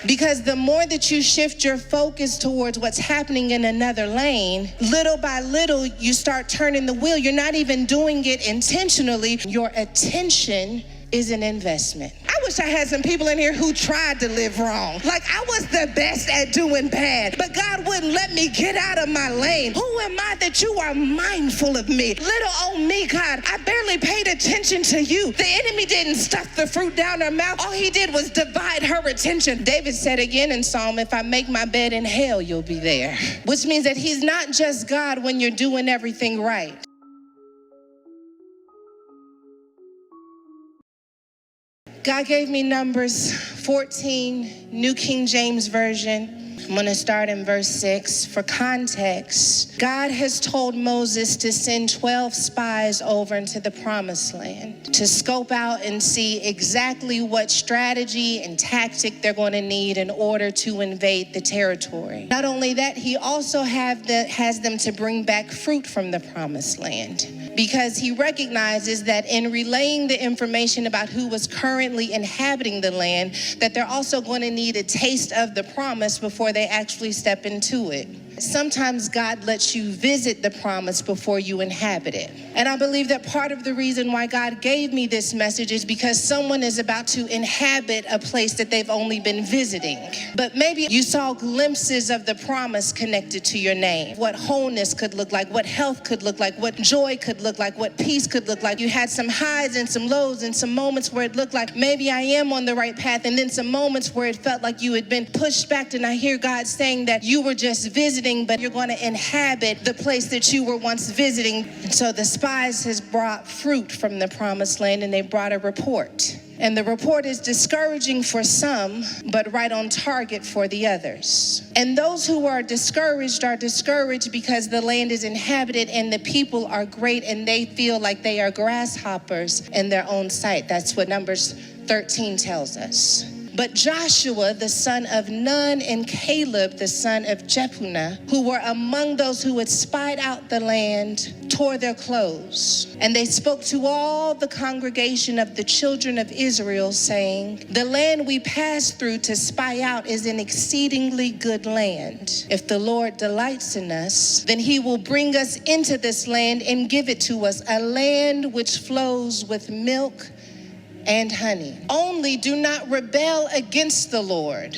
Because the more that you shift your focus towards what's happening in another lane, little by little, you start turning the wheel. You're not even doing it intentionally. Your attention is an investment. I wish I had some people in here who tried to live wrong. Like I was the best at doing bad, but God wouldn't let me get out of my lane. Who am I that you are mindful of me? Little old me, God, I barely paid attention to you. The enemy didn't stuff the fruit down her mouth. All he did was divide her attention. David said again in Psalm, if I make my bed in hell, you'll be there. Which means that he's not just God when you're doing everything right. God gave me Numbers 14, New King James Version. I'm going to start in verse 6. For context, God has told Moses to send 12 spies over into the promised land to scope out and see exactly what strategy and tactic they're going to need in order to invade the territory. Not only that, he also has them to bring back fruit from the promised land, because he recognizes that in relaying the information about who was currently inhabiting the land, that they're also going to need a taste of the promise before they actually step into it. Sometimes God lets you visit the promise before you inhabit it. And I believe that part of the reason why God gave me this message is because someone is about to inhabit a place that they've only been visiting. But maybe you saw glimpses of the promise connected to your name. What wholeness could look like, what health could look like, what joy could look like, what peace could look like. You had some highs and some lows and some moments where it looked like maybe I am on the right path, and then some moments where it felt like you had been pushed back. And I hear God saying that you were just visiting, but you're going to inhabit the place that you were once visiting. So the spies has brought fruit from the promised land, and they brought a report. And the report is discouraging for some, but right on target for the others. And those who are discouraged because the land is inhabited and the people are great, and they feel like they are grasshoppers in their own sight. That's what Numbers 13 tells us. But Joshua, the son of Nun, and Caleb, the son of Jephunneh, who were among those who had spied out the land, tore their clothes. And they spoke to all the congregation of the children of Israel, saying, the land we passed through to spy out is an exceedingly good land. If the Lord delights in us, then he will bring us into this land and give it to us, a land which flows with milk and honey. Only do not rebel against the Lord.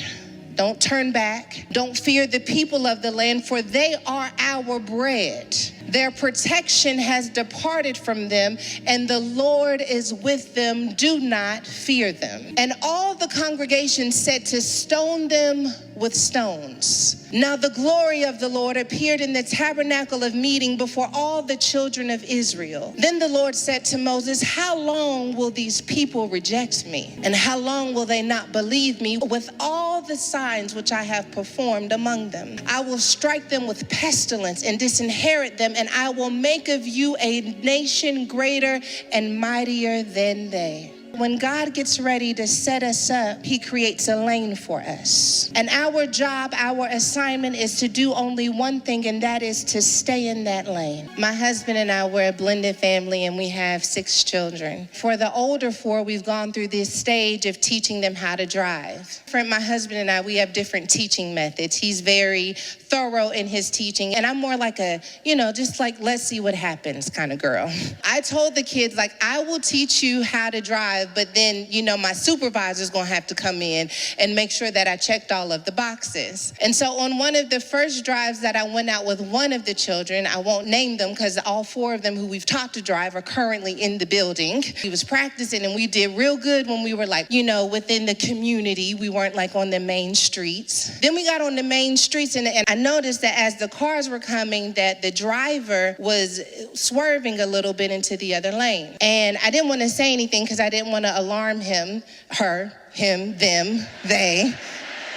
Don't turn back. Don't fear the people of the land, for they are our bread. Their protection has departed from them, and the Lord is with them. Do not fear them. And all the congregation said to stone them with stones. Now the glory of the Lord appeared in the tabernacle of meeting before all the children of Israel. Then the Lord said to Moses, how long will these people reject me? And how long will they not believe me with all the signs which I have performed among them? I will strike them with pestilence and disinherit them, and I will make of you a nation greater and mightier than they. When God gets ready to set us up, he creates a lane for us. And our job, our assignment is to do only one thing, and that is to stay in that lane. My husband and I, we're a blended family, and we have 6 children. For the older 4, we've gone through this stage of teaching them how to drive. For my husband and I, we have different teaching methods. He's very thorough in his teaching, and I'm more like a, just like, let's see what happens kind of girl. I told the kids, like, I will teach you how to drive, but then, my supervisor's gonna have to come in and make sure that I checked all of the boxes. And so on one of the first drives that I went out with one of the children, I won't name them because all 4 of them who we've taught to drive are currently in the building. He was practicing, and we did real good when we were like, within the community. We weren't like on the main streets. Then we got on the main streets, and I noticed that as the cars were coming, that the driver was swerving a little bit into the other lane. And I didn't want to say anything because I didn't want to alarm him, her, him, them, they,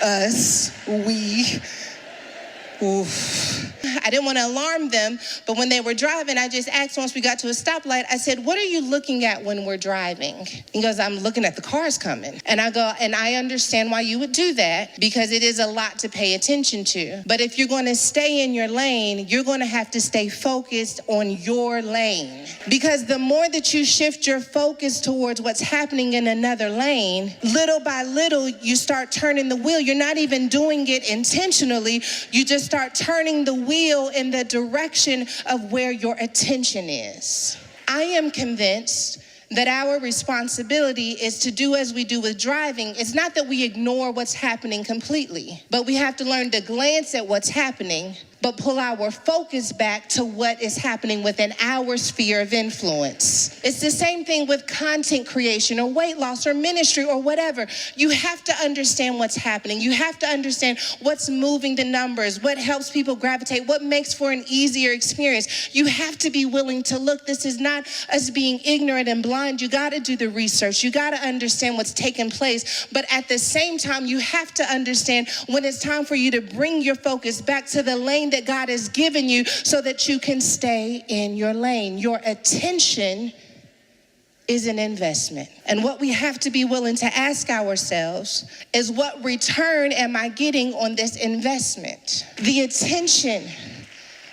us, we. Oof. I didn't want to alarm them, but when they were driving, I just asked once we got to a stoplight, I said, what are you looking at when we're driving? He goes, I'm looking at the cars coming. And I go, and I understand why you would do that, because it is a lot to pay attention to. But if you're going to stay in your lane, you're going to have to stay focused on your lane. Because the more that you shift your focus towards what's happening in another lane, little by little, you start turning the wheel. You're not even doing it intentionally. You just start turning the wheel in the direction of where your attention is. I am convinced that our responsibility is to do as we do with driving. It's not that we ignore what's happening completely, but we have to learn to glance at what's happening, but pull our focus back to what is happening within our sphere of influence. It's the same thing with content creation or weight loss or ministry or whatever. You have to understand what's happening. You have to understand what's moving the numbers, what helps people gravitate, what makes for an easier experience. You have to be willing to look. This is not us being ignorant and blind. You got to do the research. You got to understand what's taking place. But at the same time, you have to understand when it's time for you to bring your focus back to the lane that God has given you so that you can stay in your lane. Your attention is an investment. And what we have to be willing to ask ourselves is, what return am I getting on this investment? The attention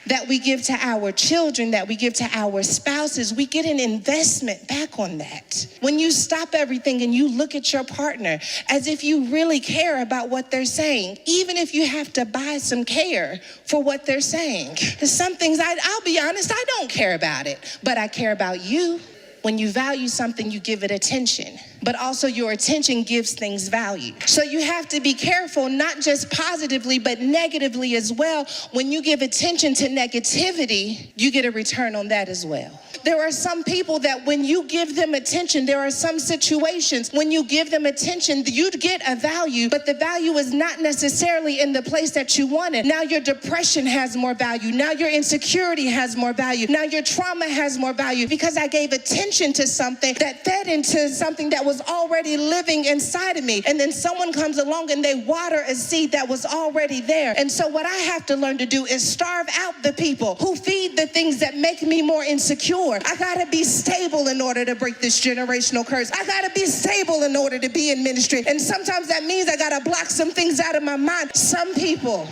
that we give to our children, that we give to our spouses, we get an investment back on that. When you stop everything and you look at your partner as if you really care about what they're saying, even if you have to buy some care for what they're saying. There's some things, I'll be honest, I don't care about it, but I care about you. When you value something, you give it attention, but also your attention gives things value. So you have to be careful, not just positively, but negatively as well. When you give attention to negativity, you get a return on that as well. There are some people that when you give them attention, there are some situations when you give them attention, you'd get a value, but the value is not necessarily in the place that you wanted. Now your depression has more value. Now your insecurity has more value. Now your trauma has more value because I gave attention to something that fed into something that was already living inside of me. And then someone comes along and they water a seed that was already there. And so what I have to learn to do is starve out the people who feed the things that make me more insecure. I gotta be stable in order to break this generational curse. I gotta be stable in order to be in ministry. And sometimes that means I gotta block some things out of my mind. Some people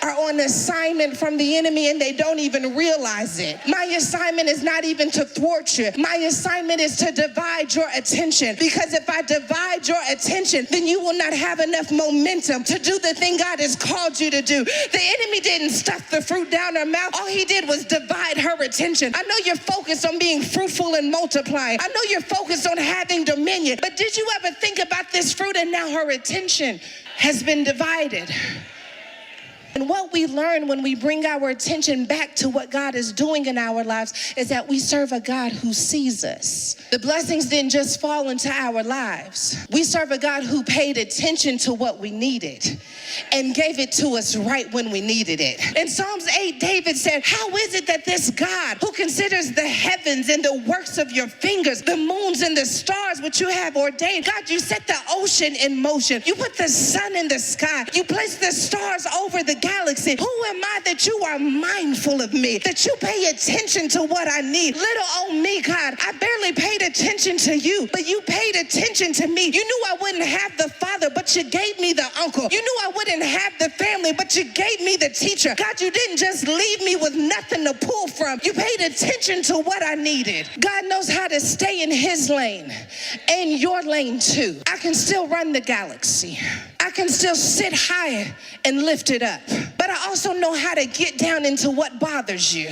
are on assignment from the enemy and they don't even realize it. My assignment is not even to thwart you. My assignment is to divide your attention, because if I divide your attention, then you will not have enough momentum to do the thing God has called you to do. The enemy didn't stuff the fruit down her mouth. All he did was divide her attention. I know you're focused on being fruitful and multiplying. I know you're focused on having dominion, but did you ever think about this fruit and now her attention has been divided? And what we learn when we bring our attention back to what God is doing in our lives is that we serve a God who sees us. The blessings didn't just fall into our lives. We serve a God who paid attention to what we needed and gave it to us right when we needed it. In Psalms 8, David said, how is it that this God who considers the heavens and the works of your fingers, the moons and the stars which you have ordained, God, you set the ocean in motion. You put the sun in the sky. You place the stars over the galaxy. Who am I that you are mindful of me, that you pay attention to what I need? Little old me, God, I barely paid attention to you, but you paid attention to me. You knew I wouldn't have the father, but you gave me the uncle. You knew I wouldn't have the family, but you gave me the teacher. God, you didn't just leave me with nothing to pull from. You paid attention to what I needed. God knows how to stay in his lane and your lane too. I can still run the galaxy. I can still sit high and lift it up. But I also know how to get down into what bothers you.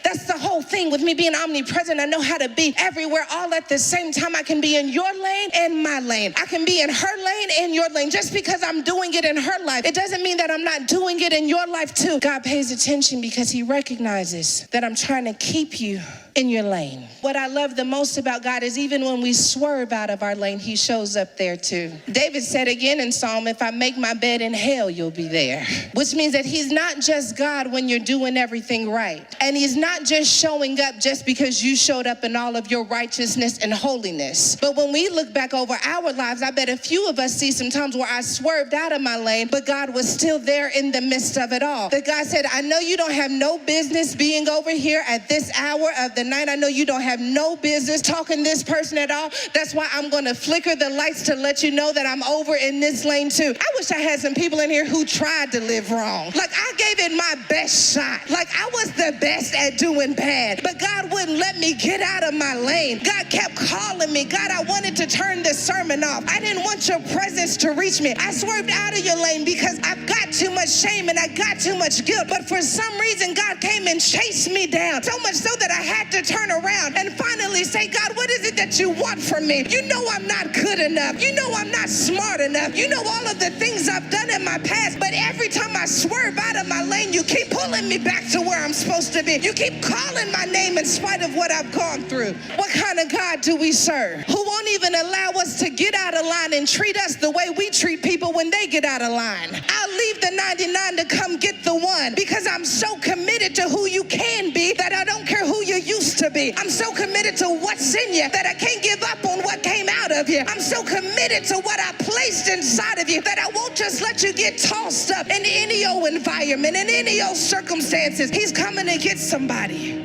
That's the whole thing with me being omnipresent. I know how to be everywhere all at the same time. I can be in your lane and my lane. I can be in her lane and your lane. Just because I'm doing it in her life, it doesn't mean that I'm not doing it in your life too. God pays attention because he recognizes that I'm trying to keep you in your lane. What I love the most about God is even when we swerve out of our lane, he shows up there too. David said again in Psalm, if I make my bed in hell, you'll be there. Which means that he's not just God when you're doing everything right. And he's not just showing up just because you showed up in all of your righteousness and holiness. But when we look back over our lives, I bet a few of us see some times where I swerved out of my lane, but God was still there in the midst of it all. That God said, I know you don't have no business being over here at this hour of the night. I know you don't have no business talking this person at all. That's why I'm going to flicker the lights to let you know that I'm over in this lane too. I wish I had some people in here who tried to live wrong. Like I gave it my best shot. Like I was the best at doing bad, but God wouldn't let me get out of my lane. God kept calling me. God, I wanted to turn this sermon off. I didn't want your presence to reach me. I swerved out of your lane because I've got too much shame and I got too much guilt. But for some reason, God came and chased me down. So much so that I had to turn around and finally say, God, what is it that you want from me? You know I'm not good enough. You know I'm not smart enough. You know all of the things I've done in my past. But every time I swerve out of my lane, you keep pulling me back to where I'm supposed to be. You keep calling my name in spite of what I've gone through. What kind of God do we serve? Who won't even allow us to get out of line and treat us the way we treat people when they get out of line. I'll leave the 99 to come get the one because I'm so committed to who you can be that I don't care who you used to be. I'm so committed to what's in you that I can't give up on what came out of you. I'm so committed to what I placed inside of you that I won't just let you get tossed up in any old environment, in any old circumstances. He's coming to get somebody.